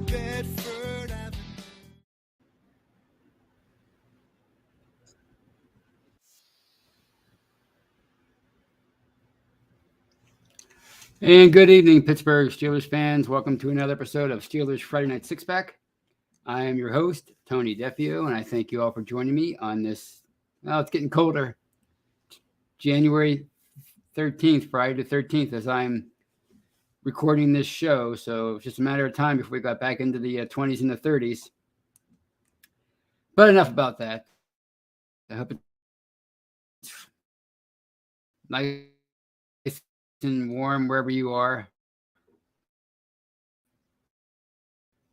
Bedford Avenue. And good evening, Pittsburgh Steelers fans. Welcome to another episode of Steelers Friday Night Six Pack. I am your host, Tony Defio, and I thank you all for joining me on this. Well, it's getting colder. January 13th, Friday the 13th, as I'm recording this show. So it's just a matter of time before we got back into the 20s and the 30s. But enough about that. I hope it's nice and warm wherever you are.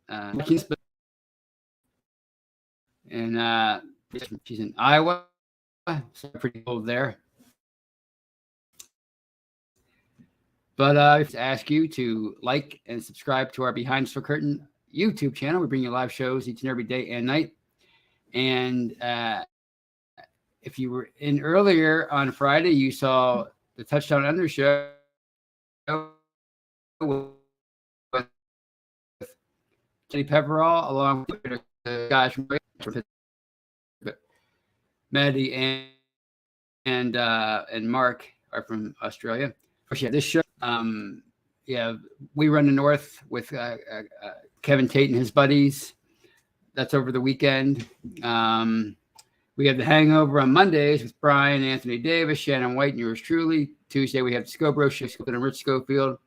And she's in Iowa, so pretty cold there. But I have to ask you to like and subscribe to our Behind the Steel Curtain YouTube channel. We bring you live shows each and every day and night. And if you were in earlier on Friday, you saw the Touchdown Under show with Jenny Pepperall, along with Josh, Maddie, and Mark are from Australia. This show, we run the North with Kevin Tate and his buddies. That's over the weekend. We have the Hangover on Mondays with Brian, Anthony Davis, Shannon White, and yours truly. Tuesday, we have the Scobro Show and Rich Schofield.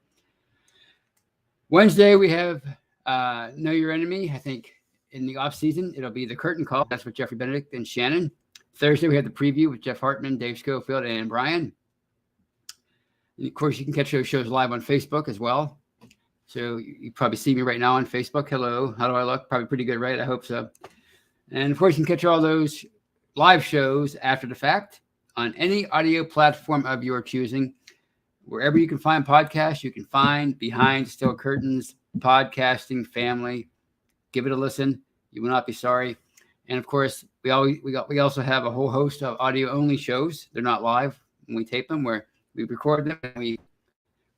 Wednesday, we have Know Your Enemy. I think in the offseason, it'll be the Curtain Call. That's with Jeffrey Benedict and Shannon. Thursday, we have the Preview with Jeff Hartman, Dave Schofield, and Brian. And of course, you can catch those shows live on Facebook as well. So you probably see me right now on Facebook. Hello. How do I look? Probably pretty good, right? I hope so. And of course, you can catch all those live shows after the fact on any audio platform of your choosing. Wherever you can find podcasts, you can find Behind Steel Curtains podcasting family. Give it a listen. You will not be sorry. And of course, we also have a whole host of audio only shows. They're not live when we tape them, where we record them and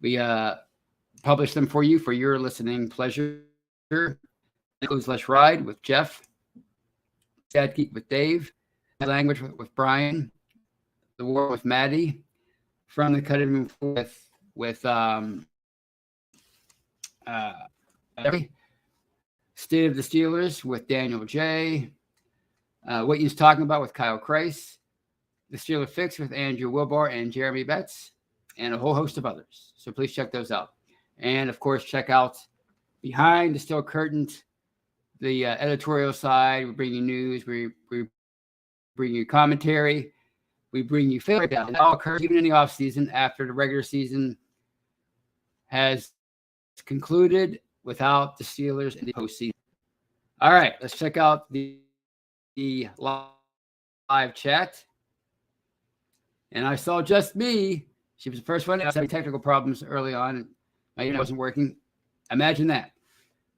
we publish them for you for your listening pleasure. Nicholas Let's Ride with Jeff, Sad Geek with Dave, Language with Brian, The War with Maddie, From the Cutting Room with State of the Steelers with Daniel J. What You's Talking About with Kyle Kreis, The Steeler Fix with Andrew Wilbar and Jeremy Betts, and a whole host of others. So please check those out. And, of course, check out Behind the Steel Curtains, the editorial side. We bring you news. We bring you commentary. We bring you favorite down. It all occurs even in the offseason after the regular season has concluded without the Steelers in the postseason. All right, let's check out the live chat. And I saw just me. She was the first one. I was having technical problems early on. My internet wasn't working. Imagine that.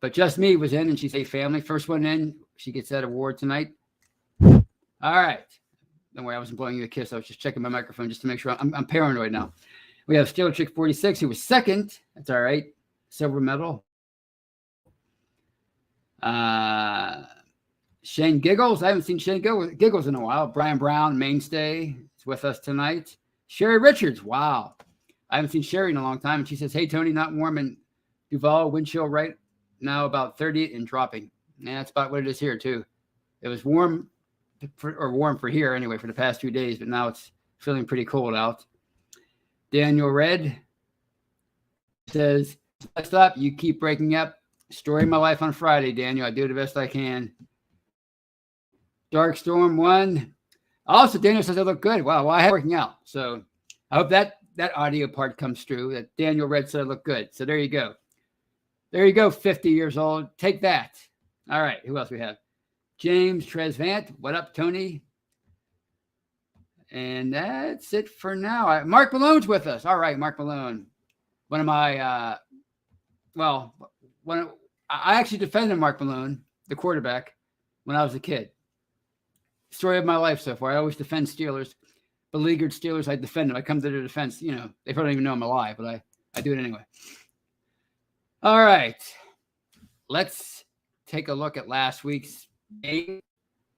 But just me was in, and she's a family. First one in. She gets that award tonight. All right. Don't worry, I wasn't blowing you a kiss. I was just checking my microphone just to make sure. I'm paranoid now. We have Steeler Chick 46, who was second. That's all right. Silver medal. Shane Giggles. I haven't seen Shane Giggles in a while. Brian Brown, mainstay, is with us tonight. Sherry Richards. Wow. I haven't seen Sherry in a long time. And she says, hey, Tony, not warm in Duval. Wind chill right now about 30 and dropping. Yeah, that's about what it is here, too. It was warm for here anyway for the past 2 days, but now it's feeling pretty cold out. Daniel Red says, next up, you keep breaking up. Story of my life on Friday, Daniel. I do the best I can. Dark Storm 1. Also, Daniel says I look good. Wow, well, I have working out. So I hope that audio part comes through, that Daniel Red said I look good. So there you go. There you go, 50 years old. Take that. All right, who else we have? James Tresvant. What up, Tony? And that's it for now. Mark Malone's with us. All right, Mark Malone. One of my, I actually defended Mark Malone, the quarterback, when I was a kid. Story of my life so far. I always defend Steelers. Beleaguered Steelers, I defend them. I come to their defense. You know, they probably don't even know I'm alive, but I do it anyway. All right. Let's take a look at last week's game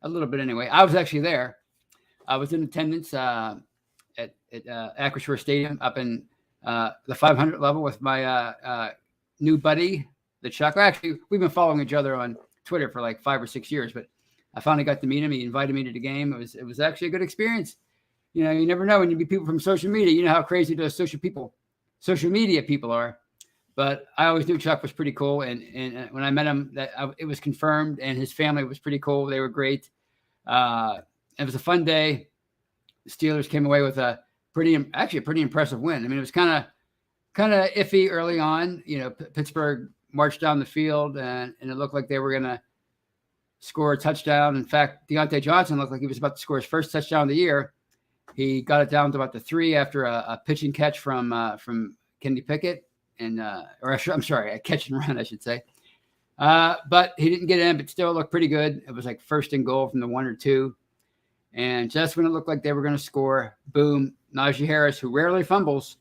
a little bit anyway. I was actually there. I was in attendance at Acrisure Stadium up in the 500 level with my new buddy, the Chuck. Actually, we've been following each other on Twitter for like 5 or 6 years, but I finally got to meet him. He invited me to the game. It was actually a good experience. You know, you never know when you meet people from social media. You know how crazy those social media people are. But I always knew Chuck was pretty cool, and when I met him, it was confirmed, and his family was pretty cool. They were great. It was a fun day. The Steelers came away with a pretty impressive win. I mean, it was kind of iffy early on. You know, Pittsburgh marched down the field, and it looked like they were going to score a touchdown. In fact, Deontay Johnson looked like he was about to score his first touchdown of the year. He got it down to about the 3 after a pitching catch from Kenny Pickett, a catch and run, I should say. But he didn't get in, but still looked pretty good. It was like 1st and goal from the 1 or 2. And just when it looked like they were going to score, boom, Najee Harris, who rarely fumbled,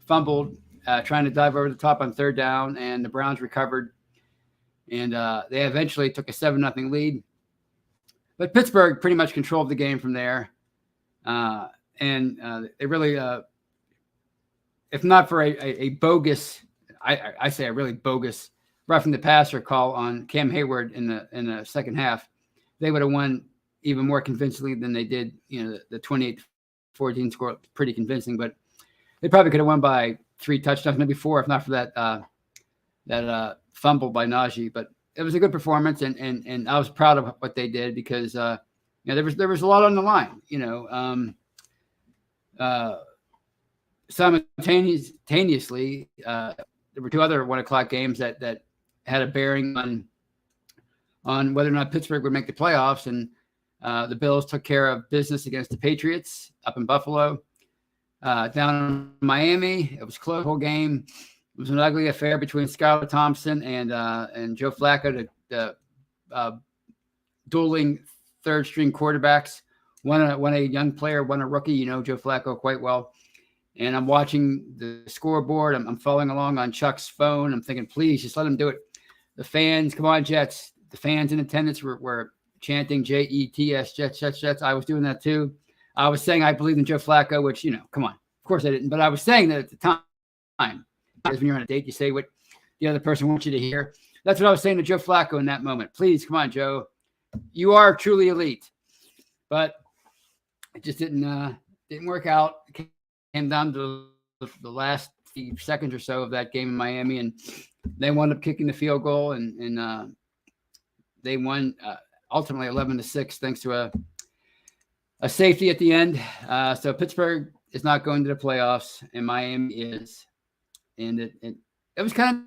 trying to dive over the top on 3rd down, and the Browns recovered. And they eventually took a 7-0 lead. But Pittsburgh pretty much controlled the game from there. They really, if not for a bogus, I say a really bogus roughing the passer call on Cam Hayward in the second half, they would have won even more convincingly than they did. You know, the 28-14 score, pretty convincing, but they probably could have won by 3 touchdowns, maybe 4, if not for that fumble by Najee. But it was a good performance, and I was proud of what they did because there was a lot on the line. You know, simultaneously, there were 2 other 1:00 games that had a bearing on whether or not Pittsburgh would make the playoffs, and the Bills took care of business against the Patriots up in Buffalo. Down in Miami, it was close the whole game. It was an ugly affair between Skylar Thompson and Joe Flacco, the dueling third-string quarterbacks. One a young player, one a rookie. You know Joe Flacco quite well. And I'm watching the scoreboard. I'm following along on Chuck's phone. I'm thinking, please, just let him do it. The fans, come on, Jets. The fans in attendance were chanting Jets, Jets, Jets, Jets. I was doing that too. I was saying I believed in Joe Flacco, which, you know, come on. Of course I didn't. But I was saying that at the time. Because when you're on a date, you say what the other person wants you to hear. That's what I was saying to Joe Flacco in that moment. Please, come on, Joe. You are truly elite. But it just didn't work out. It came down to the last few seconds or so of that game in Miami, and they wound up kicking the field goal, and they won ultimately 11-6 thanks to a safety at the end. So Pittsburgh is not going to the playoffs, and Miami is. And it was kind of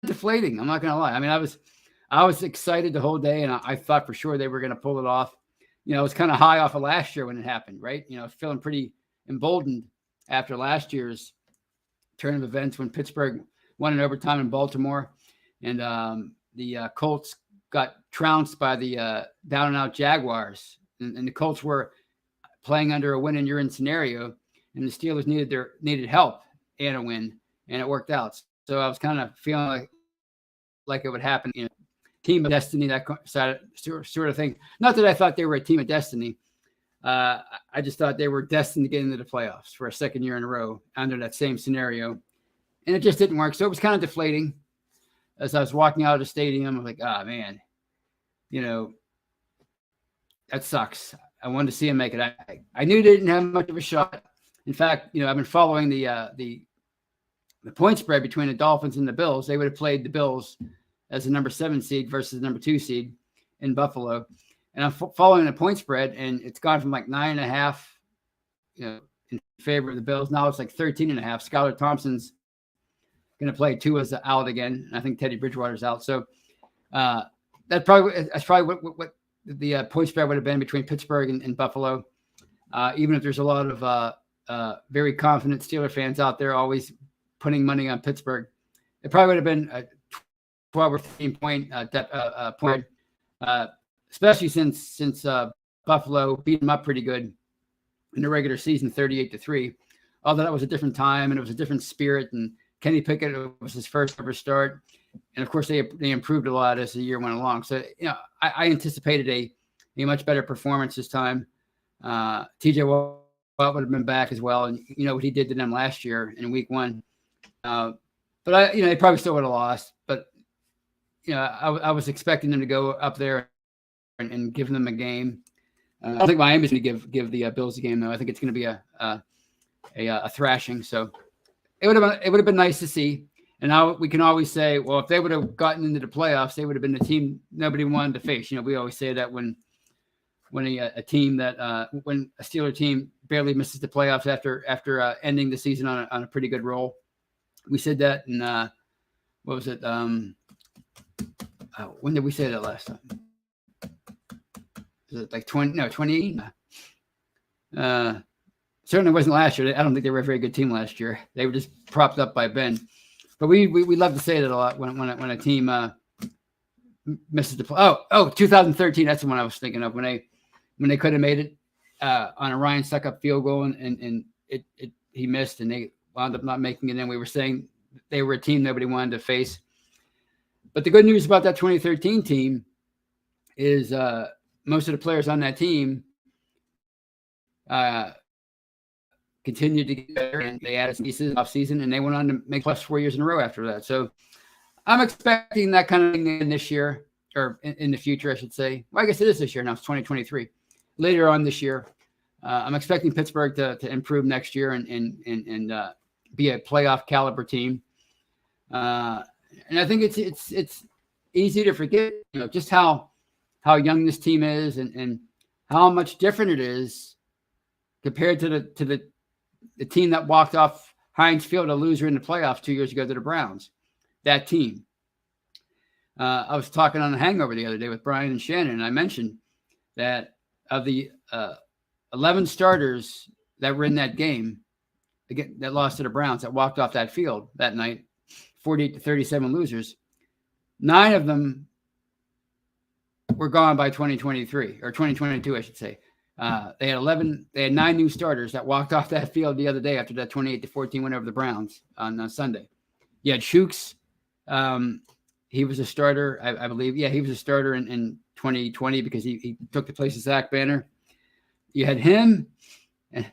deflating. I'm not going to lie. I mean, I was excited the whole day, and I thought for sure they were going to pull it off. You know, I was kind of high off of last year when it happened, right? You know, feeling pretty emboldened after last year's turn of events when Pittsburgh won in overtime in Baltimore, and the Colts got trounced by the down-and-out Jaguars. And the Colts were playing under a win-and-you're-in scenario, and the Steelers needed help and a win. And it worked out. So I was kind of feeling like it would happen, you know, team of destiny, that sort of thing. Not that I thought they were a team of destiny. I just thought they were destined to get into the playoffs for a 2nd year in a row under that same scenario. And it just didn't work. So it was kind of deflating. As I was walking out of the stadium, I was like, oh, man, you know, that sucks. I wanted to see him make it. I knew they didn't have much of a shot. In fact, you know, I've been following the point spread between the Dolphins and the Bills. They would have played the Bills as the number 7 seed versus the number 2 seed in Buffalo. And I'm following the point spread, and it's gone from like 9.5, you know, in favor of the Bills. Now it's like 13.5. Skylar Thompson's going to play. Tua's out again. I think Teddy Bridgewater's out. So that's probably what the point spread would have been between Pittsburgh and Buffalo. Even if there's a lot of very confident Steeler fans out there always putting money on Pittsburgh, it probably would have been a 12 or 15 point, especially since Buffalo beat them up pretty good in the regular season, 38-3. Although that was a different time and it was a different spirit, and Kenny Pickett was his first ever start. And of course, they improved a lot as the year went along. So, I anticipated a much better performance this time. TJ Watt would have been back as well. And what he did to them last year in week 1. But they probably still would have lost. But, I was expecting them to go up there and give them a game. I don't think Miami's going to give the Bills a game, though. I think it's going to be a thrashing. So it would have been nice to see. And now we can always say, well, if they would have gotten into the playoffs, they would have been the team nobody wanted to face. We always say that when a team that when a Steeler team barely misses the playoffs after ending the season on a pretty good roll. We said that in what was it? When did we say that last time? Was it like 20? Certainly wasn't last year. I don't think they were a very good team last year. They were just propped up by Ben. But we love to say that a lot when a team misses the play. 2013. That's the one I was thinking of when they could have made it on a Ryan Suckup field goal and he missed and they wound up not making it. And we were saying they were a team nobody wanted to face. But the good news about that 2013 team is most of the players on that team continued to get better, and they added some pieces offseason, and they went on to make plus 4 years in a row after that. So I'm expecting that kind of thing in this year, or in the future, I should say. Well, I guess it is this year now. It's 2023. Later on this year, I'm expecting Pittsburgh to improve next year and be a playoff caliber team. And I think it's easy to forget, just how young this team is and how much different it is compared to the team that walked off Heinz Field a loser in the playoffs 2 years ago to the Browns. That team. I was talking on the Hangover the other day with Brian and Shannon, and I mentioned that of the 11 starters that were in that game that lost to the Browns, that walked off that field that night, 48-37 losers, 9 of them were gone by 2023 or 2022, I should say. They had 9 new starters that walked off that field the other day after that 28-14 win over the Browns on Sunday. You had Shooks. He was a starter, I believe. Yeah, he was a starter in 2020 because he took the place of Zach Banner. You had him. And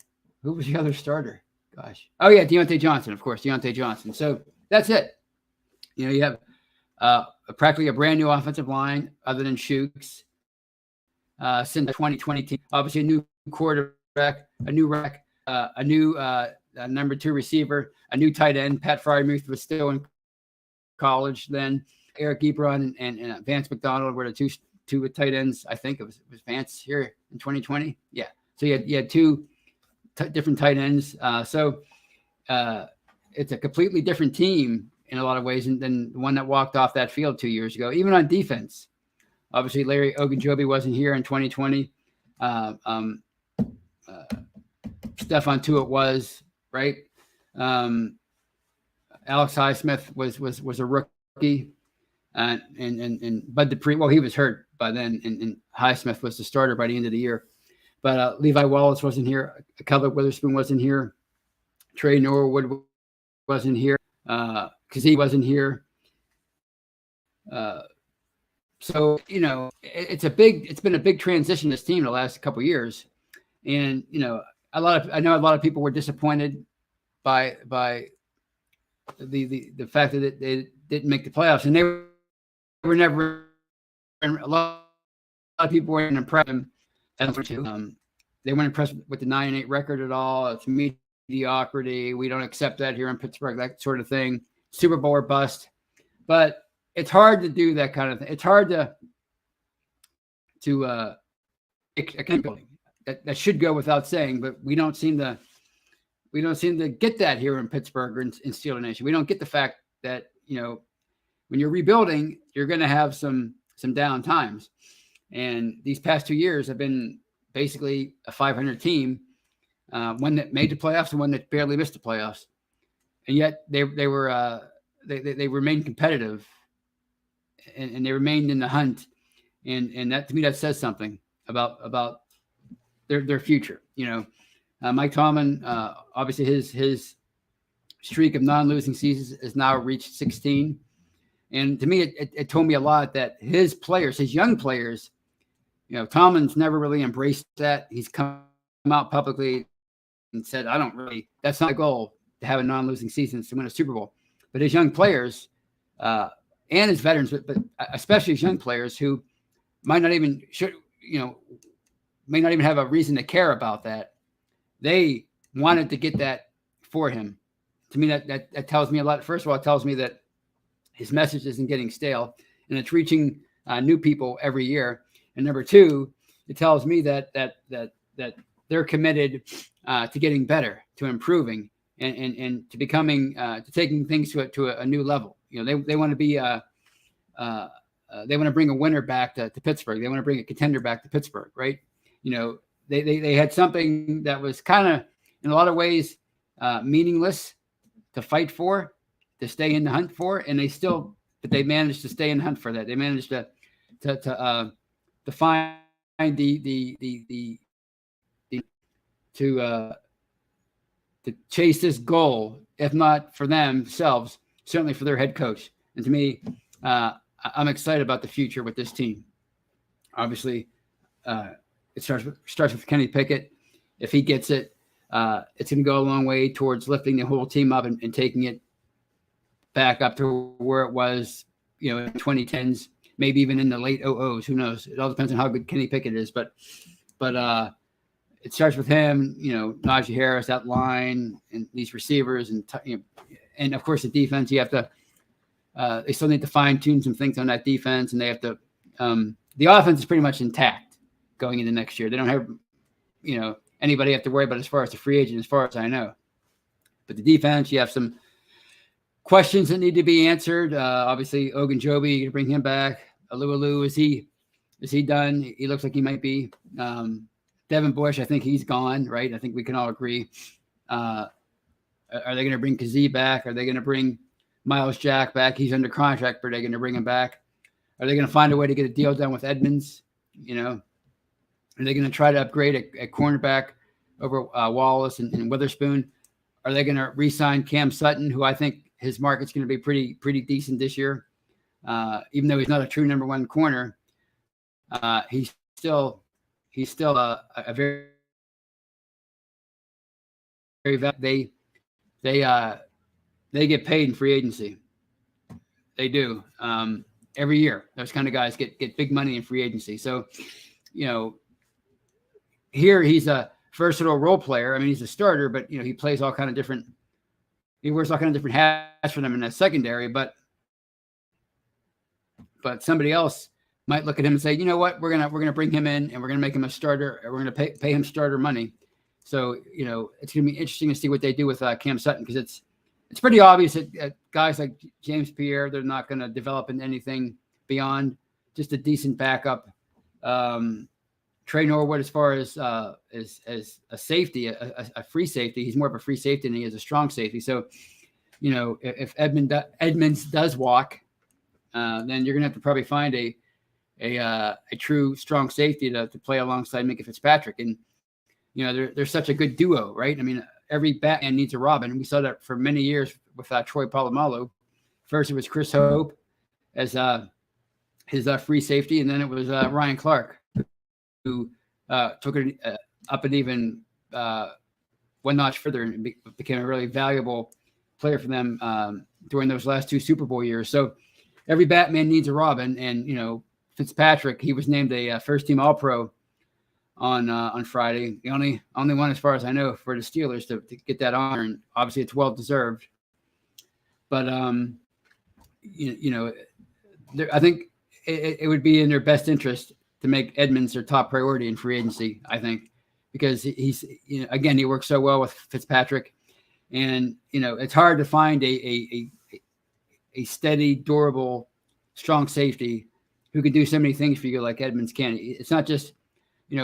who was the other starter? Gosh. Oh, yeah, Deontay Johnson, of course, Deontay Johnson. So that's it. You have practically a brand new offensive line other than Shooks. Since 2020 team, obviously a new quarterback, a new rack, a new number 2 receiver, a new tight end. Pat Fryermuth was still in college then. Eric Ebron and Vance McDonald were the two tight ends. I think it was Vance here in 2020. Yeah. So you had 2 different tight ends. So it's a completely different team in a lot of ways than the one that walked off that field 2 years ago, even on defense. Obviously, Larry Ogunjobi wasn't here in 2020. Stephon Tuitt was, right? Alex Highsmith was a rookie. And Bud Dupree, well, he was hurt by then, and Highsmith was the starter by the end of the year. But Levi Wallace wasn't here. Keller Witherspoon wasn't here. Trey Norwood wasn't here. Kazee wasn't here. So, it's been a big transition, this team, the last couple of years. And, I know a lot of people were disappointed by the fact that they didn't make the playoffs, and they were never, a lot of people weren't impressed. They weren't impressed with the 9-8 record at all. It's mediocrity. We don't accept that here in Pittsburgh, that sort of thing. Super Bowl or bust. But it's hard to do that kind of thing. It's hard to that should go without saying, but we don't seem to get that here in Pittsburgh or in Steeler Nation. We don't get the fact that, when you're rebuilding, you're going to have some down times. And these past 2 years have been basically a 500 team, one that made the playoffs and one that barely missed the playoffs. And yet they remained competitive. And they remained in the hunt, and that, to me, that says something about their future. Mike Tomlin, obviously his streak of non-losing seasons has now reached 16, And to me, it told me a lot that his players, his young players, Tomlin's never really embraced that. He's come out publicly and said, that's not a goal to have a non-losing season, to win a Super Bowl. But his young players and his veterans, but especially his young players who might not even have a reason to care about that. They wanted to get that for him. To me, that tells me a lot. First of all, it tells me that his message isn't getting stale and it's reaching new people every year. And number two, it tells me that they're committed to getting better, to improving, and to becoming, to taking things to a new level. They want to be, they want to bring a winner back to Pittsburgh. They want to bring a contender back to Pittsburgh, right? They had something that was kind of, in a lot of ways, meaningless to fight for, to stay in the hunt for, and but they managed to stay in the hunt for that. They managed to find to chase this goal, if not for themselves, certainly for their head coach. And to me, I'm excited about the future with this team. Obviously, it starts with Kenny Pickett. If he gets it, it's going to go a long way towards lifting the whole team up and taking it back up to where it was, in 2010s, maybe even in the late 00s. Who knows? It all depends on how good Kenny Pickett is. But it starts with him, Najee Harris, that line, and these receivers, and of course the defense. You have to. They still need to fine tune some things on that defense, and they have to. The offense is pretty much intact going into next year. They don't have, anybody have to worry about as far as the free agent, as far as I know. But the defense, you have some questions that need to be answered. Obviously, Ogunjobi, you're going to bring him back. Alu, is he done? He looks like he might be. Devin Bush, I think he's gone, right? I think we can all agree. Are they going to bring Kazee back? Are they going to bring Miles Jack back? He's under contract, but are they going to bring him back? Are they going to find a way to get a deal done with Edmonds? Are they going to try to upgrade a cornerback over Wallace and Witherspoon? Are they going to re-sign Cam Sutton, who I think his market's going to be pretty decent this year? Even though he's not a true number one corner, he's still a very, very they get paid in free agency. They do. Every year, those kind of guys get big money in free agency. So, here he's a versatile role player. I mean, he's a starter, but he plays all kind of different. He wears all kind of different hats for them in that secondary. But somebody else might look at him and say, you know what, we're gonna bring him in and we're gonna make him a starter. And we're gonna pay him starter money. So it's gonna be interesting to see what they do with Cam Sutton, because it's pretty obvious that guys like James Pierre, they're not going to develop into anything beyond just a decent backup. Trey Norwood, as far as a safety, a free safety, he's more of a free safety than he is a strong safety. So, if Edmonds does walk, then you're going to have to probably find a true strong safety to play alongside Minka Fitzpatrick. And, they're such a good duo, right? I mean, every Batman needs a Robin. And we saw that for many years with Troy Polamalu. First, it was Chris Hope as his free safety, and then it was Ryan Clark, who took it up and even one notch further and became a really valuable player for them during those last two Super Bowl years. So every Batman needs a Robin, and Fitzpatrick, he was named a first-team All-Pro on Friday. The only one, as far as I know, for the Steelers to get that honor, and obviously it's well deserved. But I think it would be in their best interest to make Edmonds their top priority in free agency. I think, because he's again, he works so well with Fitzpatrick, and it's hard to find a steady, durable, strong safety who can do so many things for you like Edmonds can. It's not just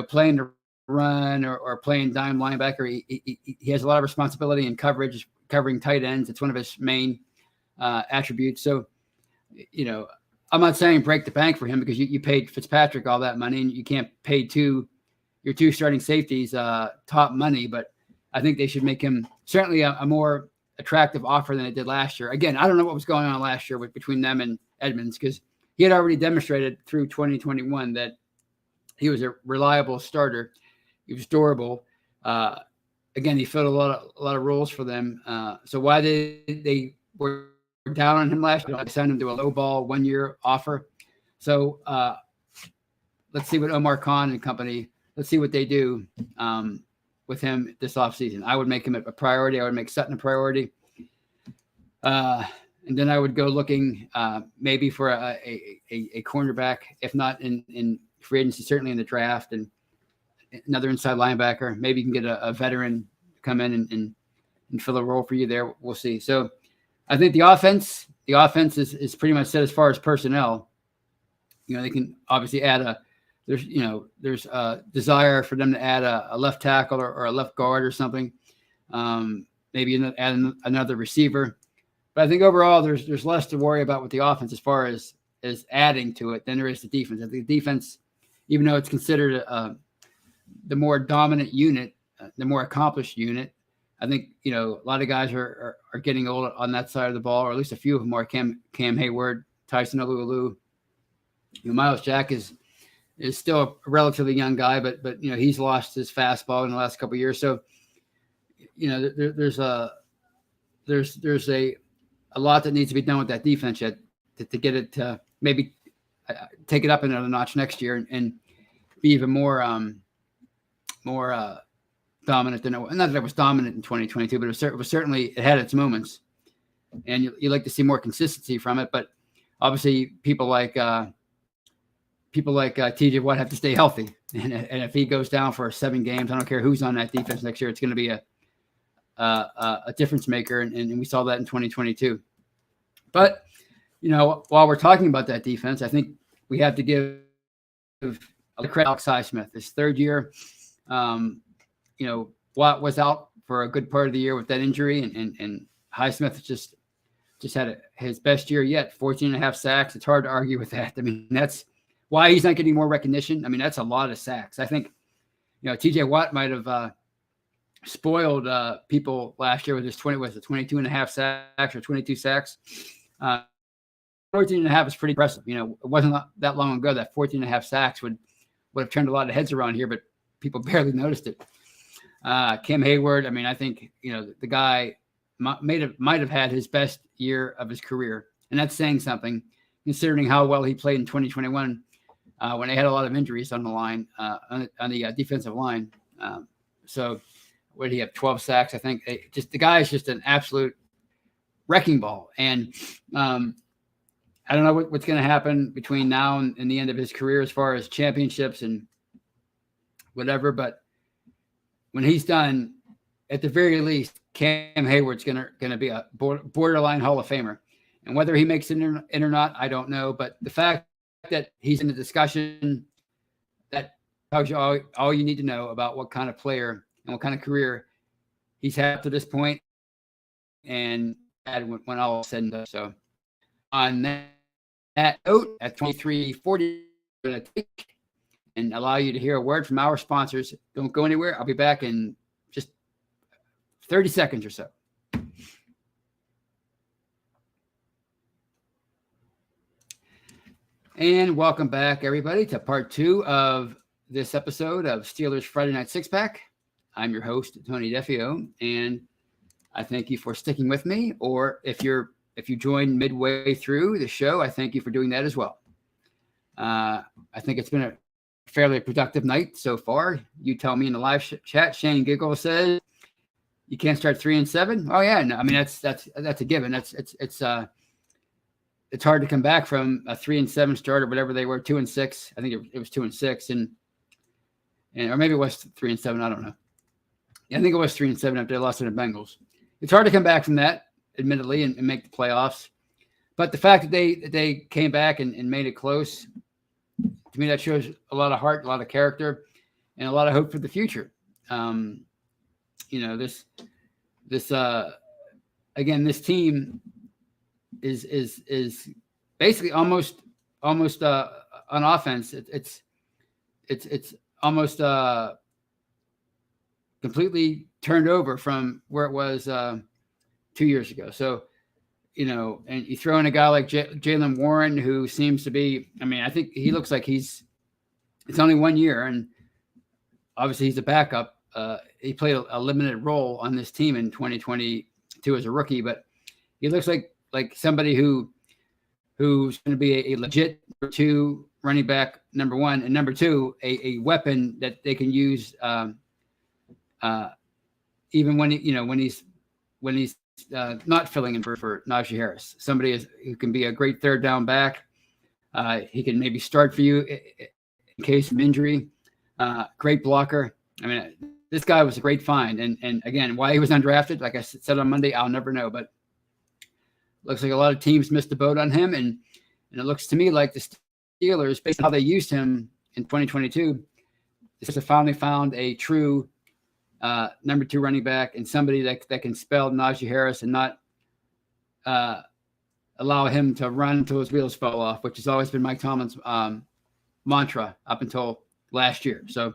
playing the run or playing dime linebacker. He has a lot of responsibility in coverage, covering tight ends. It's one of his main attributes. So, I'm not saying break the bank for him, because you paid Fitzpatrick all that money and you can't pay your two starting safeties top money. But I think they should make him certainly a more attractive offer than it did last year. Again, I don't know what was going on last year between them and Edmonds, because he had already demonstrated through 2021 that he was a reliable starter. He was durable. Again, he filled a lot of roles for them. So why they were down on him last year? They signed him to a low ball 1-year offer. So let's see what Omar Khan and company. Let's see what they do with him this offseason. I would make him a priority. I would make Sutton a priority. And then I would go looking maybe for a cornerback, if not in free agency, certainly in the draft, and another inside linebacker. Maybe you can get a veteran to come in and fill a role for you there. We'll see. So I think the offense is pretty much set as far as personnel. They can obviously add there's a desire for them to add a left tackle or a left guard or something. Maybe add another receiver. But I think overall there's less to worry about with the offense as far as adding to it than there is the defense. I think the defense, even though it's considered the more dominant unit, the more accomplished unit, I think a lot of guys are getting old on that side of the ball, or at least a few of them are. Cam Hayward, Tyson Alualu. Miles Jack is still a relatively young guy, but he's lost his fastball in the last couple of years. So there's a lot that needs to be done with that defense yet to get it to maybe take it up another notch next year and be even more dominant than not that it was dominant in 2022, but it was certainly, it had its moments, and you like to see more consistency from it. But obviously people like TJ Watt have to stay healthy, and if he goes down for 7 games, I don't care who's on that defense next year, it's going to be a difference maker, and we saw that in 2022. But while we're talking about that defense, I think we have to give the credit to Alex Highsmith. His 3rd year, Watt was out for a good part of the year with that injury, and Highsmith just had his best year yet, 14.5 sacks. It's hard to argue with that. I mean, that's why he's not getting more recognition. I mean, that's a lot of sacks. I think TJ Watt might have spoiled people last year with his 22.5 sacks or 22 sacks. 14.5 is pretty impressive. It wasn't that long ago that 14.5 sacks would have turned a lot of heads around here, but people barely noticed it. Cam Hayward, I mean, I think the guy might have had his best year of his career, and that's saying something considering how well he played in 2021 when they had a lot of injuries on the line on the defensive line. So what did he have? 12 sacks, I think. The guy is just an absolute wrecking ball. And I don't know what's going to happen between now and the end of his career as far as championships and whatever. But when he's done, at the very least, Cam Hayward's going to be a borderline Hall of Famer. And whether he makes it in or not, I don't know. But the fact that he's in the discussion, that tells you all you need to know about what kind of player and what kind of career he's had up to this point, and when all is said and done. So on that note, at 23:40, I'm going to take and allow you to hear a word from our sponsors. Don't go anywhere. I'll be back in just 30 seconds or so. And welcome back, everybody, to part 2 of this episode of Steelers Friday Night Six Pack. I'm your host, Tony Defio, and I thank you for sticking with me. Or if you joined midway through the show, I thank you for doing that as well. I think it's been a fairly productive night so far. You tell me in the live chat. Shane Giggle says you can't start 3-7. Oh yeah, no, I mean that's a given. It's hard to come back from a 3-7 start or whatever they were, 2-6. I think it was 2-6, and or maybe it was 3-7. I don't know. Yeah, I think it was 3-7 after they lost to the Bengals. It's hard to come back from that, admittedly, and make the playoffs. But the fact that they came back and made it close, to me, that shows a lot of heart, a lot of character, and a lot of hope for the future. This team is basically almost on offense. It's almost completely turned over from where it was 2 years ago. So and you throw in a guy like Jaylen Warren, who seems to be, I think he looks like it's only 1 year, and obviously he's a backup. He played a limited role on this team in 2022 as a rookie, but he looks like somebody who's going to be a legit number 2 running back, number 1, and number 2, a weapon that they can use even when he's not filling in for Najee Harris. Somebody who can be a great third down back. He can maybe start for you in case of injury. Great blocker. This guy was a great find. And again, why he was undrafted, like I said on Monday, I'll never know. But looks like a lot of teams missed the boat on him. And it looks to me like the Steelers, based on how they used him in 2022, have finally found a true number 2 running back and somebody that can spell Najee Harris and not allow him to run until his wheels fall off, which has always been Mike Tomlin's mantra up until last year. So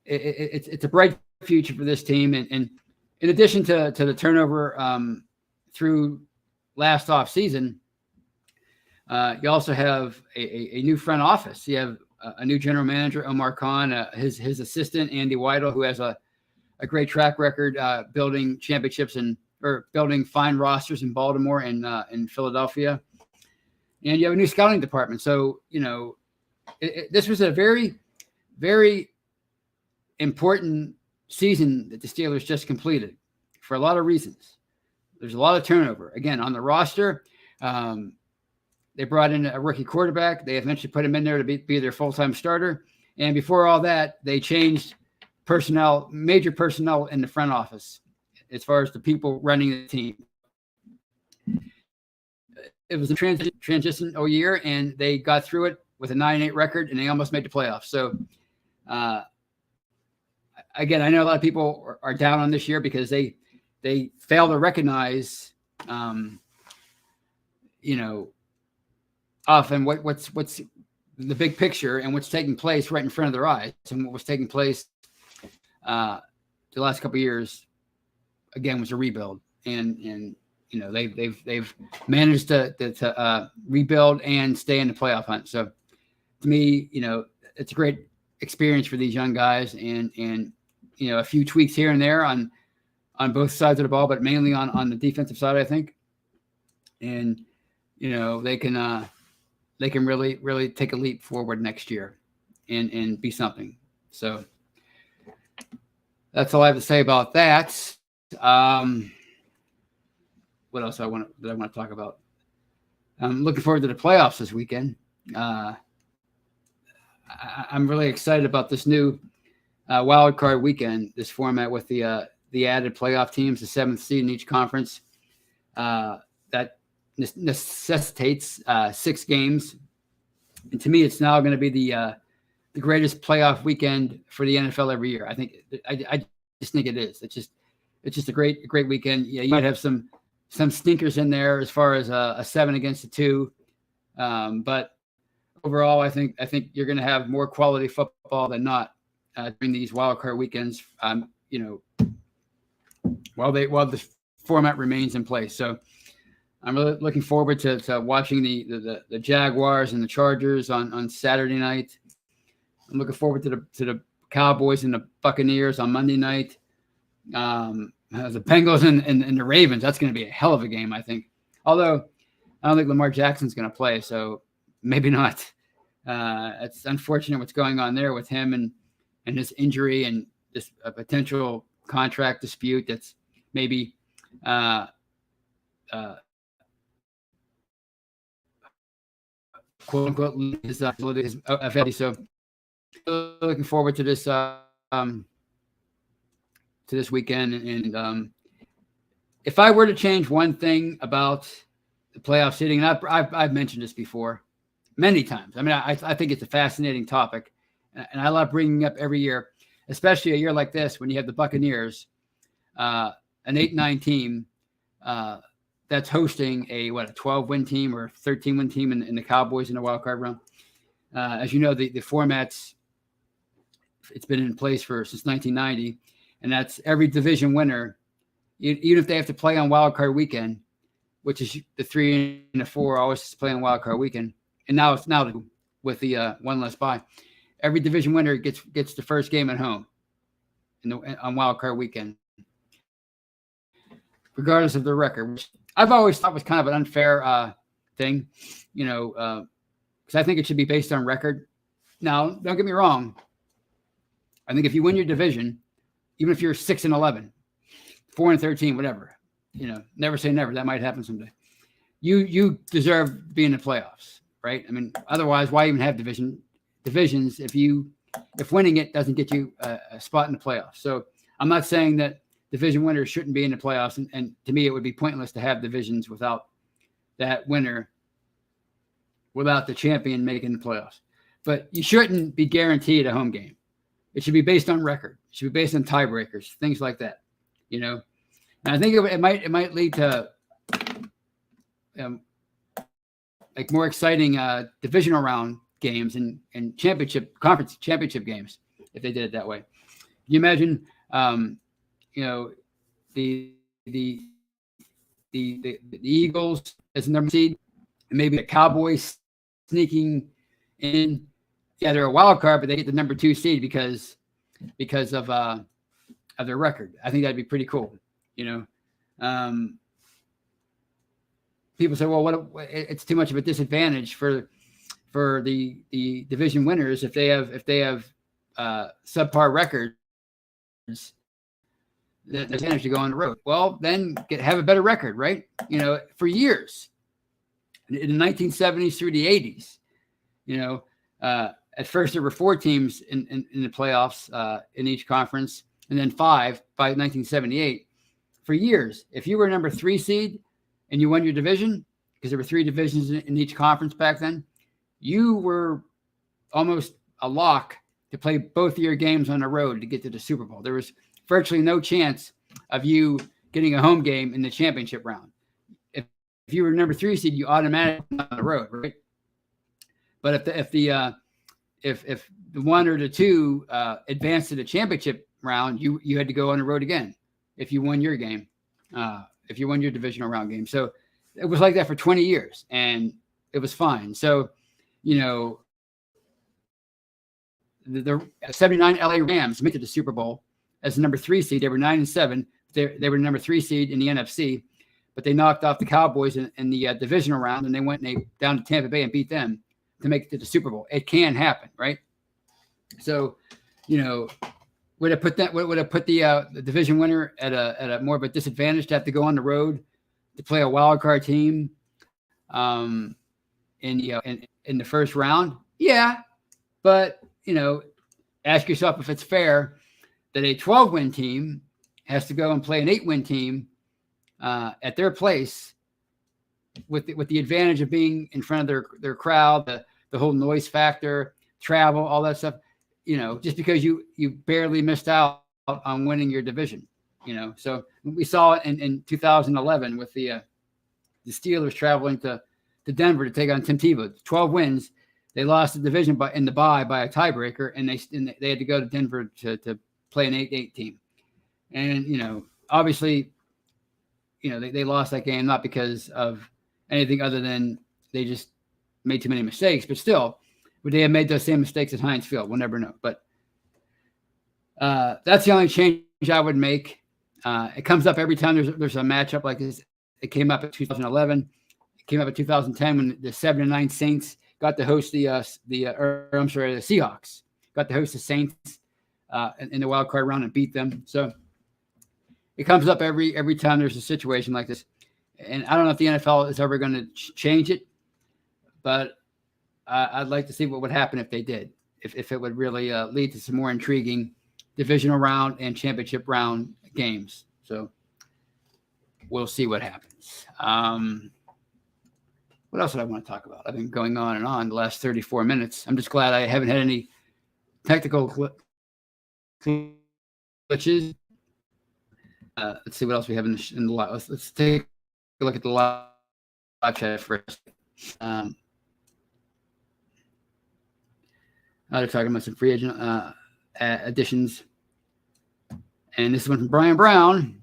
it's a bright future for this team. And in addition to the turnover through last offseason, you also have a new front office. You have a new general manager, Omar Khan, his assistant, Andy Weidel, who has a great track record building championships or building fine rosters in Baltimore and in Philadelphia. And you have a new scouting department. So, this was a very, very important season that the Steelers just completed for a lot of reasons. There's a lot of turnover. Again, on the roster, they brought in a rookie quarterback. They eventually put him in there to be their full-time starter. And before all that, they changed major personnel in the front office as far as the people running the team. It was a transitional year, and they got through it with a 9-8 record, and they almost made the playoffs. So, again, I know a lot of people are down on this year because they fail to recognize, often what's the big picture and what's taking place right in front of their eyes, and what was taking place the last couple of years, again, was a rebuild, and they've managed to rebuild and stay in the playoff hunt. So to me, it's a great experience for these young guys, and a few tweaks here and there on both sides of the ball, but mainly on the defensive side, I think. And they can really, really take a leap forward next year and be something. So that's all I have to say about that. What else did I want to talk about? I'm looking forward to the playoffs this weekend. I'm really excited about this new wild card weekend, this format with the added playoff teams, the 7th seed in each conference. That necessitates 6 games. And to me, it's now going to be the greatest playoff weekend for the NFL every year. I think I just think it is. It's just a great weekend. Yeah, you might have some stinkers in there as far as a 7 against a 2. But overall, I think you're going to have more quality football than not during these wild card weekends. While the format remains in place. So I'm really looking forward to watching the Jaguars and the Chargers on Saturday night. I'm looking forward to the Cowboys and the Buccaneers on Monday night. The Bengals and the Ravens, that's going to be a hell of a game, I think. Although I don't think Lamar Jackson's going to play, so maybe not. It's unfortunate what's going on there with him and his injury and this potential contract dispute that's maybe quote unquote his ability. So looking forward to this weekend. And if I were to change one thing about the playoff seeding, and I've mentioned this before many times. I think it's a fascinating topic, and I love bringing it up every year, especially a year like this when you have the Buccaneers, an 8-9 team that's hosting a 12-win team or 13-win team in the Cowboys in the wild card round. As you know, the format's it's been in place since 1990, and that's every division winner, even if they have to play on wild card weekend, which is the 3 and the 4 always playing wild card weekend, and now with the one less bye. Every division winner gets the first game at home on wild card weekend, regardless of their record, which I've always thought was kind of an unfair thing, because I think it should be based on record. Now, don't get me wrong. I think if you win your division, even if you're 6-11, 4-13, whatever, never say never. That might happen someday. You deserve to be in the playoffs, right? I mean, otherwise, why even have divisions if winning it doesn't get you a spot in the playoffs? So I'm not saying that division winners shouldn't be in the playoffs, and to me, it would be pointless to have divisions without that winner, without the champion making the playoffs. But you shouldn't be guaranteed a home game. It should be based on record. It should be based on tiebreakers, things like that. And I think it might lead to like more exciting divisional round games and conference championship games if they did it that way. Can you imagine, the Eagles as the number seed, and maybe the Cowboys sneaking in? Yeah, they're a wild card, but they get the number 2 seed because of their record. I think that'd be pretty cool. People say, well, it's too much of a disadvantage for the division winners if they have subpar records. The advantage to go on the road. Well, then have a better record, right? For years in the 1970s through the 80s, at first there were 4 teams in the playoffs in each conference, and then 5 by 1978. For years, if you were number 3 seed and you won your division, because there were 3 divisions in each conference back then, you were almost a lock to play both of your games on the road to get to the Super Bowl. There was virtually no chance of you getting a home game in the championship round. If you were number 3 seed, you automatically on the road, right? But if the one or the 2 advanced to the championship round, you had to go on the road again if you won your game, if you won your divisional round game. So it was like that for 20 years, and it was fine. So, the 79 LA Rams made it to the Super Bowl as the number 3 seed. They were 9-7. They were number 3 seed in the NFC, but they knocked off the Cowboys in the divisional round, and they went down to Tampa Bay and beat them to make it to the Super Bowl. It can happen, right? So, would it put the division winner at a more of a disadvantage to have to go on the road to play a wild card team in the first round? Yeah, but ask yourself if it's fair that a 12-win team has to go and play an 8-win team at their place with the advantage of being in front of their crowd, the whole noise factor, travel, all that stuff. Just because you barely missed out on winning your division. So we saw it in 2011 with the Steelers traveling to Denver to take on Tim Tebow. 12 wins. They lost the division in the bye by a tiebreaker, and they had to go to Denver to play an 8-8 team. And, obviously, they lost that game not because of anything other than they just made too many mistakes. But still, would they have made those same mistakes at Heinz Field? We'll never know. But that's the only change I would make. It comes up every time there's a matchup like this. It came up in 2011. It came up in 2010 when the 7-9 Saints got to host the Seahawks. Got to host the Saints in the wild card round and beat them. So it comes up every time there's a situation like this. And I don't know if the NFL is ever going to change it, but I'd like to see what would happen if they did, if it would really lead to some more intriguing divisional round and championship round games. So we'll see what happens. What else did I want to talk about? I've been going on and on the last 34 minutes. I'm just glad I haven't had any technical glitches. Let's see what else we have in the live. Let's take a look at the live chat first. They're talking about some free agent additions. And this is one from Brian Brown.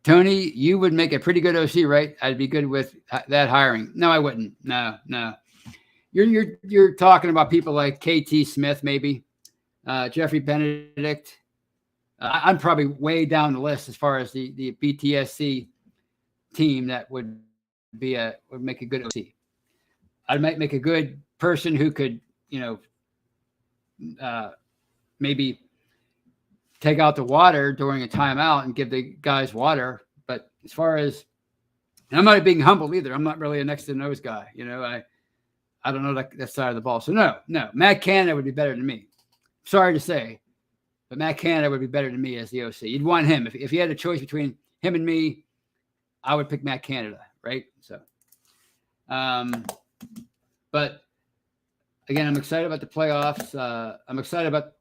Tony, you would make a pretty good OC, right? I'd be good with that hiring. No, I wouldn't. No. You're talking about people like KT Smith, maybe Jeffrey Benedict. I'm probably way down the list as far as the BTSC team that would make a good OC. I might make a good person who could, maybe take out the water during a timeout and give the guys water. But as far as, and I'm not being humble either. I'm not really a next to the nose guy. I don't know that side of the ball. So no, Matt Canada would be better than me. Sorry to say, but Matt Canada would be better than me as the OC. You'd want him. If you had a choice between him and me, I would pick Matt Canada, right? So, but again, I'm excited about the playoffs. I'm excited about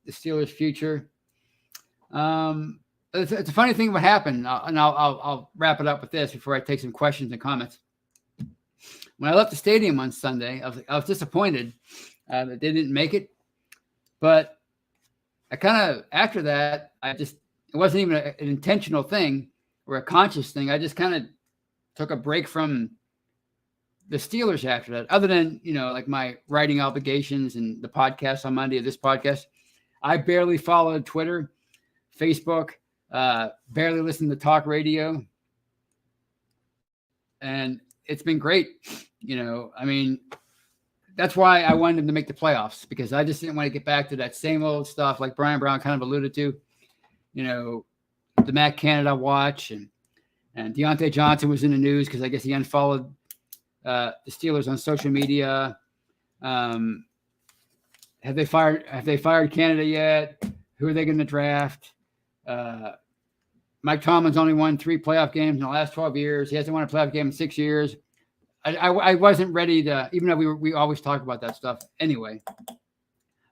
the Steelers' future. It's a funny thing what happened, and I'll wrap it up with this before I take some questions and comments. When I left the stadium on Sunday, I was disappointed that they didn't make it, but I kind of, after that, it wasn't even an intentional thing or a conscious thing. I just kind of took a break from the Steelers after that, other than, like my writing obligations and the podcast on Monday of this podcast. I barely followed Twitter, Facebook, barely listened to talk radio. And it's been great. That's why I wanted them to make the playoffs, because I just didn't want to get back to that same old stuff like Brian Brown kind of alluded to, the Matt Canada watch and Deontay Johnson was in the news because I guess he unfollowed the Steelers on social media. Have they fired Canada yet? Who are they going to draft? Mike Tomlin's only won 3 playoff games in the last 12 years. He hasn't won a playoff game in 6 years. I wasn't ready to, even though we always talk about that stuff anyway,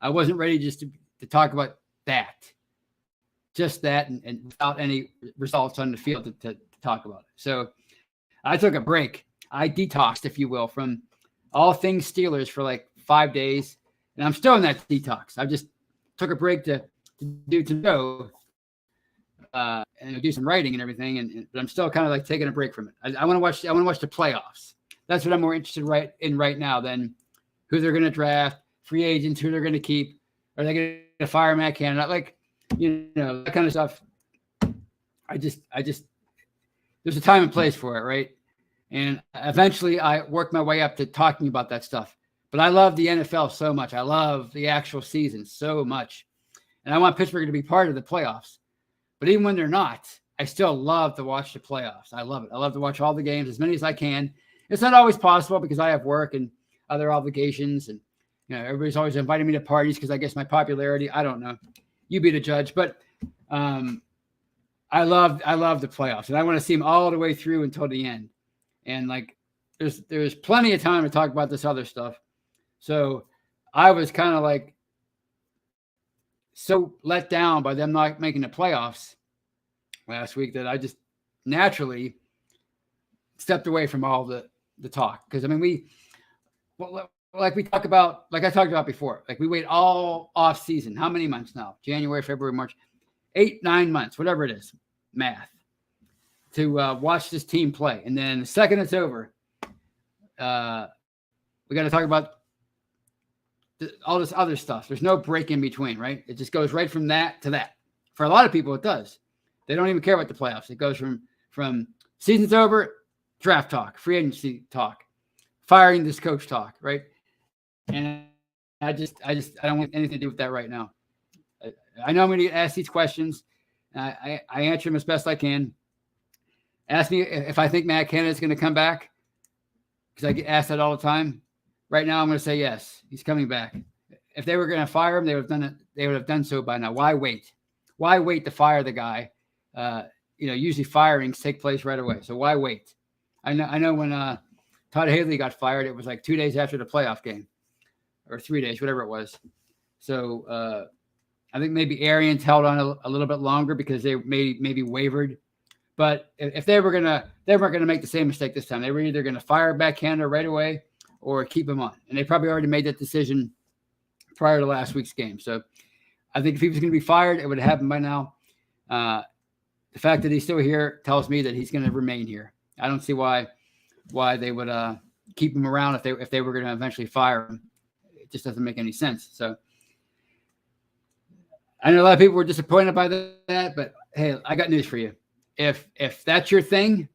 I wasn't ready just to talk about that. Just that and without any results on the field to talk about it. So I took a break. I detoxed, if you will, from all things Steelers for like 5 days. And I'm still in that detox. I just took a break to go and do some writing and everything. But I'm still kind of like taking a break from it. I want to watch the playoffs. That's what I'm more interested in right now than who they're going to draft, free agents, who they're going to keep. Are they going to fire Matt Canada? Like, that kind of stuff. I just, there's a time and place for it, right? And eventually I worked my way up to talking about that stuff. But I love the NFL so much. I love the actual season so much. And I want Pittsburgh to be part of the playoffs. But even when they're not, I still love to watch the playoffs. I love it. I love to watch all the games, as many as I can. It's not always possible because I have work and other obligations. And, everybody's always inviting me to parties because I guess my popularity, I don't know. You be the judge. But I love the playoffs. And I want to see them all the way through until the end. And, like, there's plenty of time to talk about this other stuff. So I was kind of like so let down by them not making the playoffs last week that I just naturally stepped away from all the talk. Because, I mean, like I talked about before, like we wait all off season. How many months now? January, February, March, 8-9 months, whatever it is, math, to watch this team play. And then the second it's over, we got to talk about all this other stuff. There's no break in between, right? It just goes right from that to that. For a lot of people, it does. They don't even care about the playoffs. It goes from season's over, draft talk, free agency talk, firing this coach talk, right? And I don't want anything to do with that right now. I know I'm going to get asked these questions. I answer them as best I can. Ask me if I think Matt Canada is going to come back, because I get asked that all the time. Right now, I'm going to say yes, he's coming back. If they were going to fire him, they would have done it. They would have done so by now. Why wait? Why wait to fire the guy? Usually firings take place right away. So why wait? I know when Todd Haley got fired, it was like 2 days after the playoff game, or 3 days, whatever it was. So I think maybe Arians held on a little bit longer because they maybe wavered. But if they weren't going to make the same mistake this time. They were either going to fire back Canada right away or keep him on. And they probably already made that decision prior to last week's game. So I think if he was going to be fired, it would have happened by now. the fact that he's still here tells me that he's going to remain here. I don't see why they would keep him around if they were going to eventually fire him. It just doesn't make any sense. So I know a lot of people were disappointed by that, but hey, I got news for you. If that's your thing,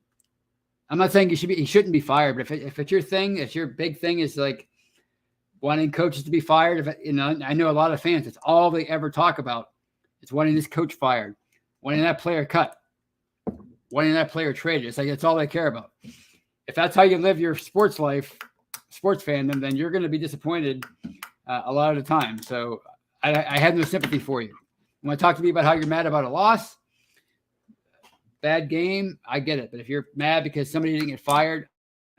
I'm not saying he shouldn't be fired, but if it's your thing, if your big thing is like wanting coaches to be fired, I know a lot of fans, it's all they ever talk about. It's wanting this coach fired, wanting that player cut, wanting that player traded. It's like it's all they care about. If that's how you live your sports life, sports fandom, then you're going to be disappointed a lot of the time. So I have no sympathy for you. You want to talk to me about how you're mad about a loss, bad game, I get it. But if you're mad because somebody didn't get fired,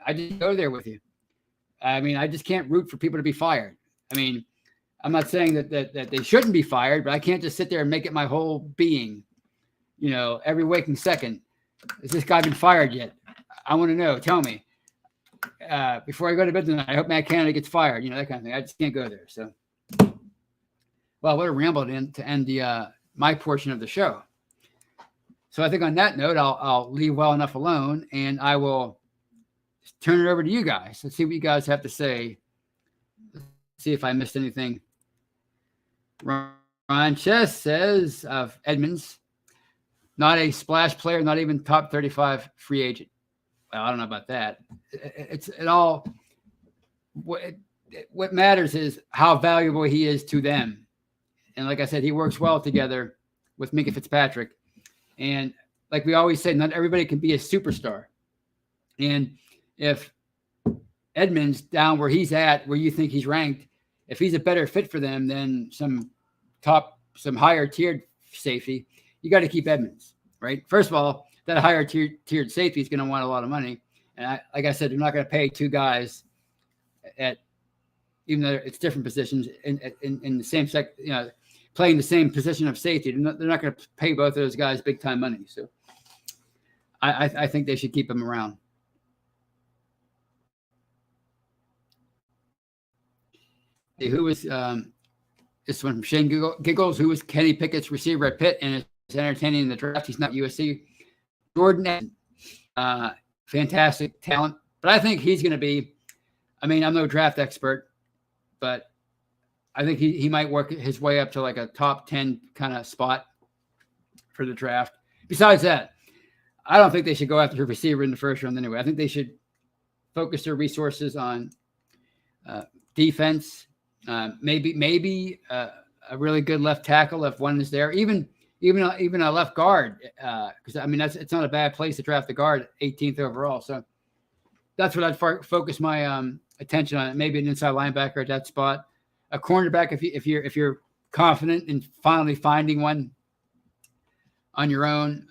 I just go there with you. I mean, I just can't root for people to be fired. I mean, I'm not saying that they shouldn't be fired, but I can't just sit there and make it my whole being, every waking second. Has this guy been fired yet? I want to know. Tell me. Before I go to bed tonight, I hope Matt Canada gets fired, that kind of thing. I just can't go there. So, well, what a ramble to end the my portion of the show. So I think on that note, I'll leave well enough alone, and I will turn it over to you guys. Let's see what you guys have to say. Let's see if I missed anything. Ron Chess says of Edmonds, not a splash player, not even top 35 free agent. Well, I don't know about that. What matters is how valuable he is to them. And like I said, he works well together with Minkah Fitzpatrick. And like we always say, not everybody can be a superstar. And if Edmonds down where he's at, where you think he's ranked, if he's a better fit for them than some higher tiered safety, you got to keep Edmonds, right? First of all, that higher tiered safety is going to want a lot of money. And like I said, they're not going to pay two guys even though it's different positions in the same playing the same position of safety. They're not going to pay both of those guys big time money. So I think they should keep him around. Who was this one from Shane Giggles? Who was Kenny Pickett's receiver at Pitt and is entertaining in the draft? He's not USC. Jordan, fantastic talent, but I think he's going to be. I mean, I'm no draft expert, but I think he might work his way up to like a top 10 kind of spot for the draft. Besides that, I don't think they should go after a receiver in the first round anyway. I think they should focus their resources on defense. Maybe a really good left tackle if one is there. Even a left guard, because I mean it's not a bad place to draft the guard, 18th overall. So that's what I'd focus my attention on. Maybe an inside linebacker at that spot, a cornerback if you're confident in finally finding one on your own.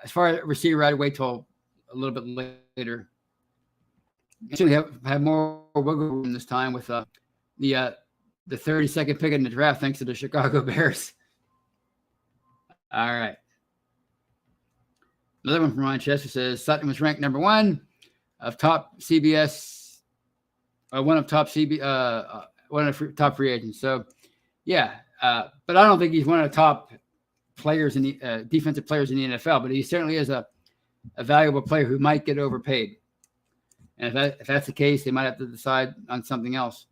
As far as receiver, I'd wait till a little bit later. Actually, have more wiggle room this time with the 32nd pick in the draft, thanks to the Chicago Bears. All right. Another one from Ryan Chester says Sutton was ranked number one of top CBS, one of top free agents. So, yeah, but I don't think he's one of the top players in the defensive players in the NFL. But he certainly is a valuable player who might get overpaid. And if that's the case, they might have to decide on something else.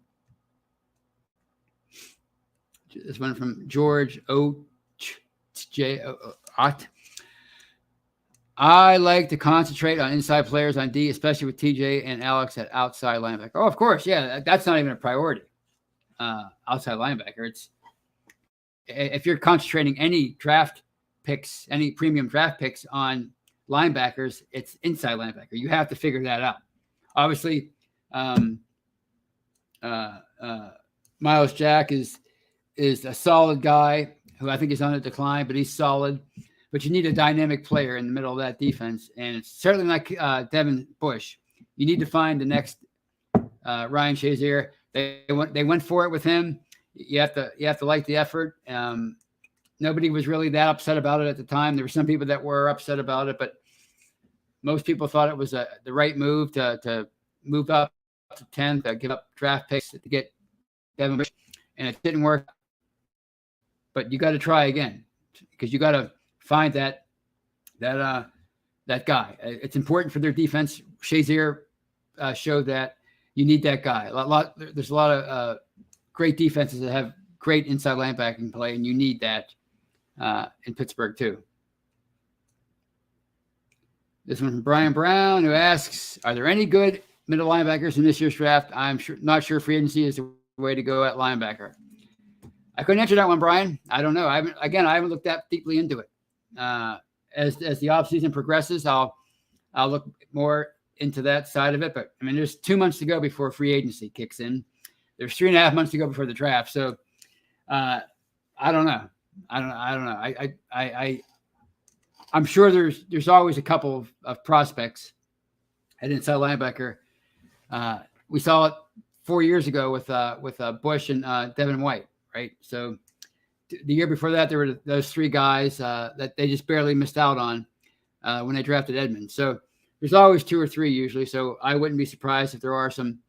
This one from George O.J. I like to concentrate on inside players on D, especially with TJ and Alex at outside linebacker. Oh, of course. Yeah, that's not even a priority. Outside linebacker. It's if you're concentrating any draft picks, any premium draft picks on linebackers, it's inside linebacker. You have to figure that out. Obviously, Miles Jack is a solid guy who I think is on a decline, but he's solid. But you need a dynamic player in the middle of that defense, and it's certainly not Devin Bush. You need to find the next Ryan Shazier. They went for it with him. You have to like the effort. Nobody was really that upset about it at the time. There were some people that were upset about it, but most people thought it was the right move to move up to 10th, to give up draft picks to get Devin Bush, and it didn't work. But you got to try again because you got to find that that guy. It's important for their defense. Shazier showed that you need that guy. There's a lot of great defenses that have great inside linebacking play, and you need that in Pittsburgh too. This one from Brian Brown, who asks, are there any good middle linebackers in this year's draft? I'm not sure free agency is the way to go at linebacker. I couldn't answer that one, Brian. I don't know. I haven't looked that deeply into it. As the offseason progresses, I'll look more into that side of it. But I mean, there's 2 months to go before free agency kicks in. There's 3.5 months to go before the draft. So I don't know. I'm sure there's always a couple of prospects at inside linebacker. We saw it 4 years ago with Bush and Devin White, right? So the year before that, there were those 3 guys that they just barely missed out on when they drafted Edmonds. So there's always 2 or 3 usually. So I wouldn't be surprised if there are some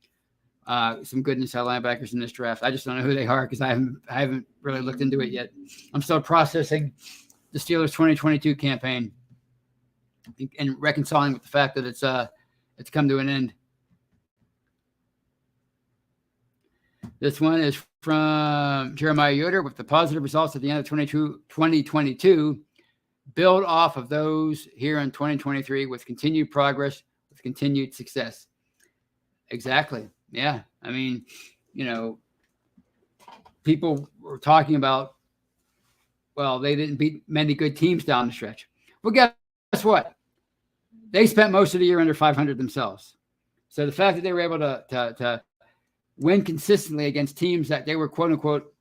good inside linebackers in this draft. I just don't know who they are because I haven't really looked into it yet. I'm still processing the Steelers 2022 campaign and reconciling with the fact that it's come to an end. This one is from Jeremiah Yoder. With the positive results at the end of 2022, build off of those here in 2023 with continued progress, with continued success. Exactly. Yeah. I mean, people were talking about, well, they didn't beat many good teams down the stretch. Well, guess what? They spent most of the year under 500 themselves. So the fact that they were able to win consistently against teams that they were, quote unquote,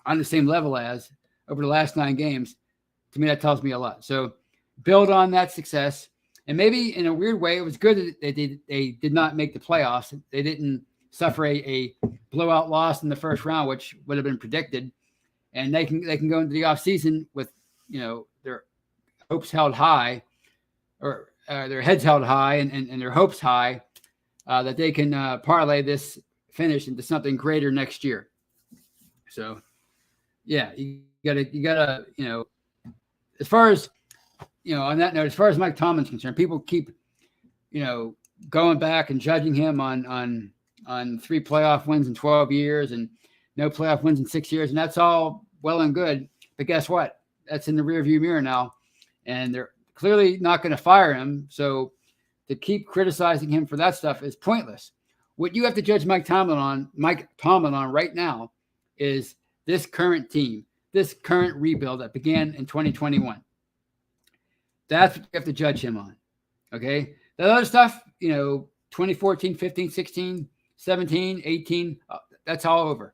on the same level as over the last 9 games, to me, that tells me a lot. So build on that success. And maybe in a weird way, it was good that they did not make the playoffs. They didn't suffer a blowout loss in the first round, which would have been predicted. And they can go into the offseason with, their hopes held high, or their heads held high and their hopes high, that they can parlay this finish into something greater next year. So, yeah, you gotta, as far as, on that note, as far as Mike Tomlin's concerned, people keep, going back and judging him on 3 playoff wins in 12 years and no playoff wins in 6 years. And that's all well and good. But guess what? That's in the rearview mirror now. And they're clearly not going to fire him. So to keep criticizing him for that stuff is pointless. What you have to judge Mike Tomlin on right now is this current team, this current rebuild that began in 2021. That's what you have to judge him on. Okay. That other stuff, 2014, 15, 16, 17, 18, that's all over.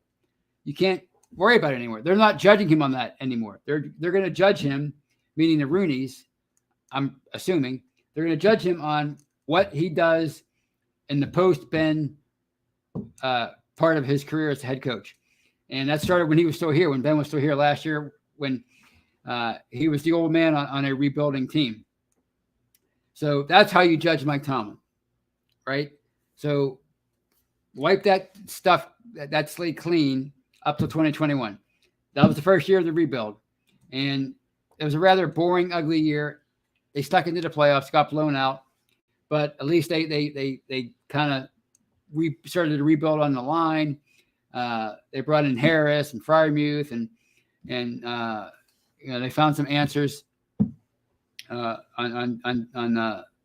You can't worry about it anymore. They're not judging him on that anymore. They're going to judge him, meaning the Rooneys, I'm assuming, they're going to judge him on what he does in the post-Ben part of his career as a head coach. And that started when he was still here, when Ben was still here last year, when he was the old man on a rebuilding team. So that's how you judge Mike Tomlin, right? So wipe that stuff, that slate clean up to 2021. That was the first year of the rebuild. And it was a rather boring, ugly year. They stuck into the playoffs, got blown out, but at least they kind of started to rebuild on the line. They brought in Harris and Freiermuth and they found some answers on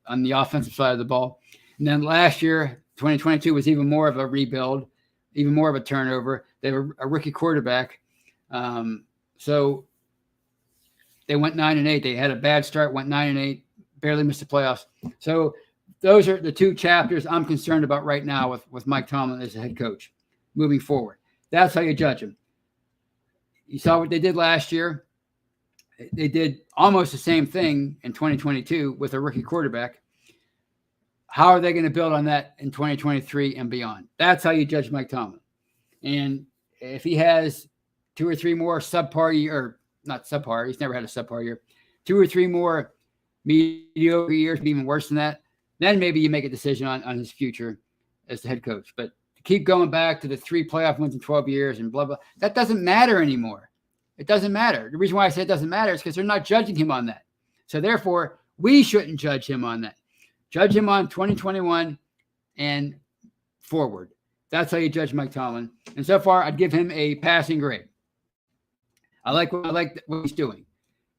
the offensive side of the ball. And then last year, 2022 was even more of a rebuild, even more of a turnover. They were a rookie quarterback. So they went 9-8. They had a bad start, went 9-8, barely missed the playoffs. So those are the 2 chapters I'm concerned about right now with Mike Tomlin as a head coach moving forward. That's how you judge him. You saw what they did last year. They did almost the same thing in 2022 with a rookie quarterback. How are they going to build on that in 2023 and beyond? That's how you judge Mike Tomlin. And if he has 2 or 3 more subpar year, or not subpar, he's never had a subpar year, 2 or 3 more mediocre years, even worse than that, then maybe you make a decision on his future as the head coach. But to keep going back to the 3 playoff wins in 12 years and blah, blah, that doesn't matter anymore. It doesn't matter. The reason why I say it doesn't matter is because they're not judging him on that. So therefore, we shouldn't judge him on that. Judge him on 2021 and forward. That's how you judge Mike Tomlin. And so far, I'd give him a passing grade. I like what he's doing.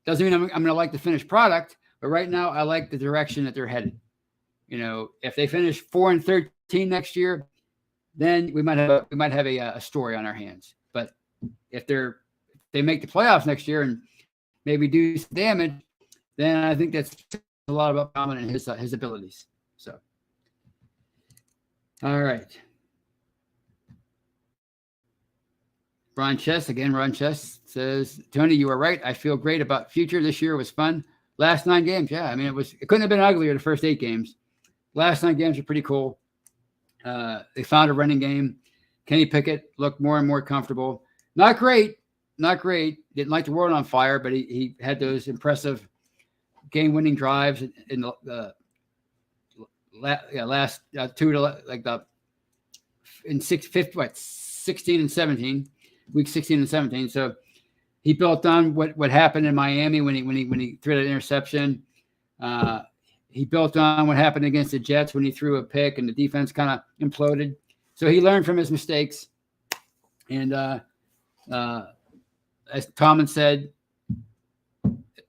Doesn't mean I'm going to like the finished product, but right now I like the direction that they're headed. If they finish 4-13 next year, then we might have a story on our hands. But if they make the playoffs next year and maybe do some damage, then I think that's a lot about Tomlin and his abilities. So, all right. Ron Chess says, Tony, you were right. I feel great about future. This year was fun. Last 9 games, yeah. I mean, it couldn't have been uglier the first 8 games. Last 9 games are pretty cool. They found a running game. Kenny Pickett looked more and more comfortable. Not great. Didn't light the world on fire, but he had those impressive game-winning drives in the last 2 to like the in 16 and 17, week 16 and 17. So he built on what happened in Miami when he threw that interception. He built on what happened against the Jets when he threw a pick and the defense kind of imploded. So he learned from his mistakes. And as Tomlin said,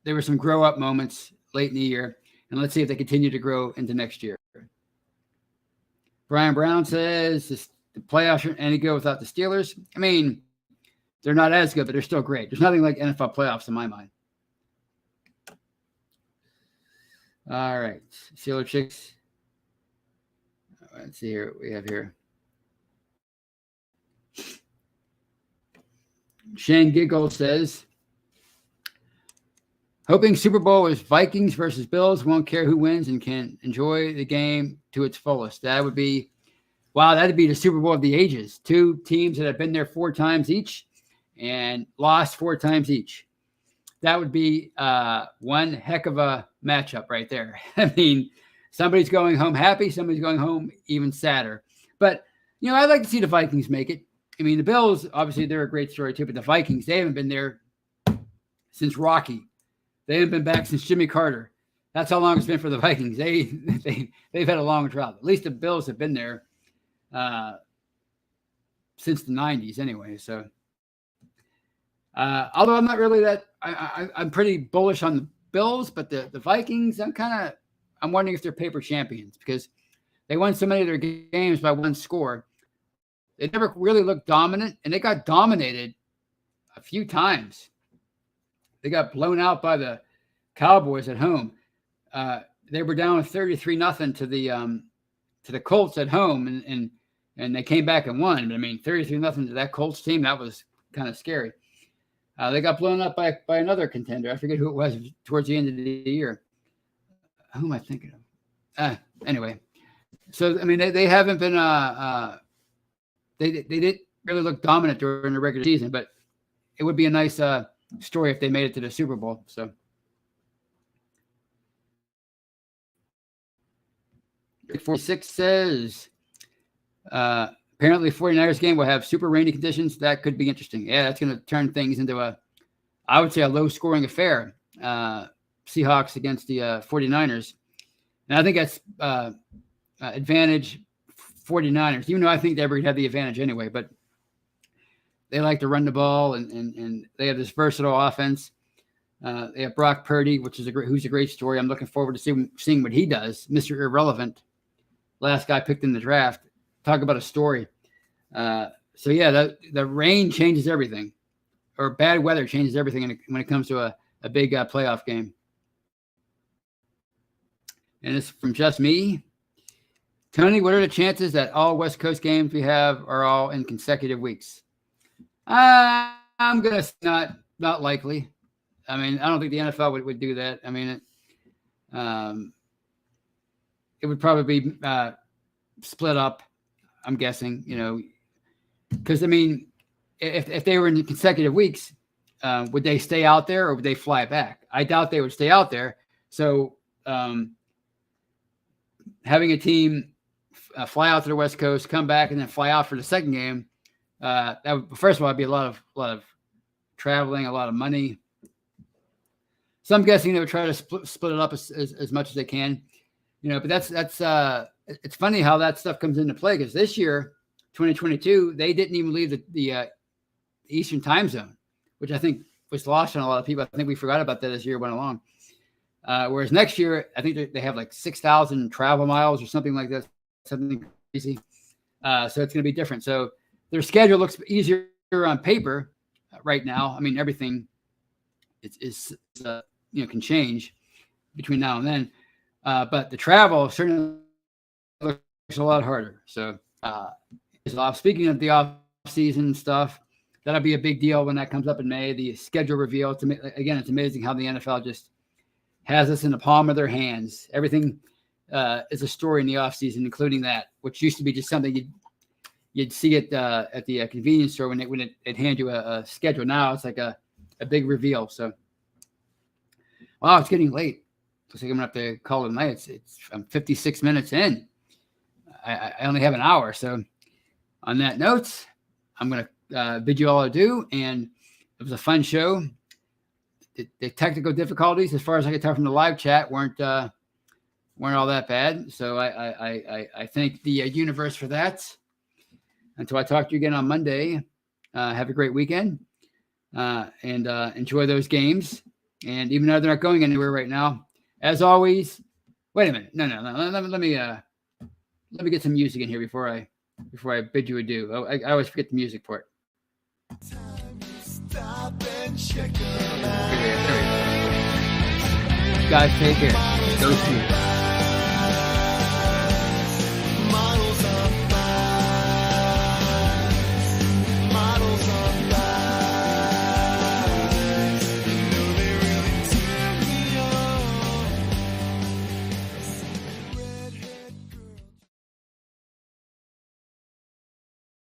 there were some grow-up moments late in the year. And let's see if they continue to grow into next year. Brian Brown says the playoffs aren't any good without the Steelers. I mean, they're not as good, but they're still great. There's nothing like NFL playoffs in my mind. All right. Steeler Chicks. Let's see here what we have here. Shane Giggle says, hoping Super Bowl is Vikings versus Bills. Won't care who wins and can enjoy the game to its fullest. That'd be the Super Bowl of the ages. 2 teams that have been there 4 times each and lost 4 times each. That would be one heck of a matchup right there. I mean, somebody's going home happy, somebody's going home even sadder. But, I'd like to see the Vikings make it. I mean, the Bills, obviously, they're a great story too, but the Vikings, they haven't been there since Rocky. They haven't been back since Jimmy Carter. That's how long it's been for the Vikings. They've had a long drought. At least the Bills have been there since the 90s anyway. So, although I'm not really that, I'm pretty bullish on the Bills, but the Vikings, I'm wondering if they're paper champions because they won so many of their games by 1 score. They never really looked dominant, and they got dominated a few times. They got blown out by the Cowboys at home. They were down 33-0 to the Colts at home, and they came back and won. But I mean, 33-0 to that Colts team, that was kind of scary. They got blown up by another contender. I forget who it was towards the end of the year. Who am I thinking of? Anyway, so I mean, they haven't been. They didn't really look dominant during the regular season, but it would be a nice story if they made it to the Super Bowl. So. Rick 46 says, apparently 49ers game will have super rainy conditions. That could be interesting. Yeah, that's going to turn things into I would say a low-scoring affair. Seahawks against the 49ers. And I think that's advantage 49ers, even though I think they would have the advantage anyway. But they like to run the ball, and they have this versatile offense. They have Brock Purdy, who's a great story. I'm looking forward to seeing what he does. Mr. Irrelevant, last guy picked in the draft. Talk about a story. So yeah, the rain changes everything, or bad weather changes everything when it comes to a big playoff game. And it's from just me. Tony, what are the chances that all West Coast games we have are all in consecutive weeks? I'm gonna say not likely. I mean, I don't think the NFL would do that. I mean, it would probably be split up, I'm guessing, because, I mean, if they were in consecutive weeks, would they stay out there or would they fly back? I doubt they would stay out there. So having a team fly out to the West Coast, come back, and then fly out for the second game, that would, first of all, it'd be a lot of traveling, a lot of money. So I'm guessing they would try to split it up as much as they can, but that's it's funny how that stuff comes into play, because this year, 2022, they didn't even leave the Eastern time zone, which I think was lost on a lot of people. I think we forgot about that as the year went along. Whereas next year, I think they have like 6,000 travel miles or something like that, something crazy. So it's going to be different. So their schedule looks easier on paper right now. I mean, everything is can change between now and then. But the travel certainly looks a lot harder. So speaking of the off-season stuff, that'll be a big deal when that comes up in May, the schedule reveal. It's amazing how the NFL just has us in the palm of their hands. Everything is a story in the offseason, including that, which used to be just something you'd see at the convenience store when it hand you a schedule. Now it's like a big reveal. So, wow, it's getting late. Looks like I'm going to have to call it a night. I'm 56 minutes in. I only have an hour. So on that note, I'm going to bid you all adieu. And it was a fun show. The technical difficulties, as far as I could tell from the live chat, weren't all that bad. So I thank the universe for that. Until I talk to you again on Monday, have a great weekend and enjoy those games. And even though they're not going anywhere right now, as always, wait a minute. No. Let me get some music in here before I bid you adieu. I always forget the music part. Stop and check guys, take care. Go see.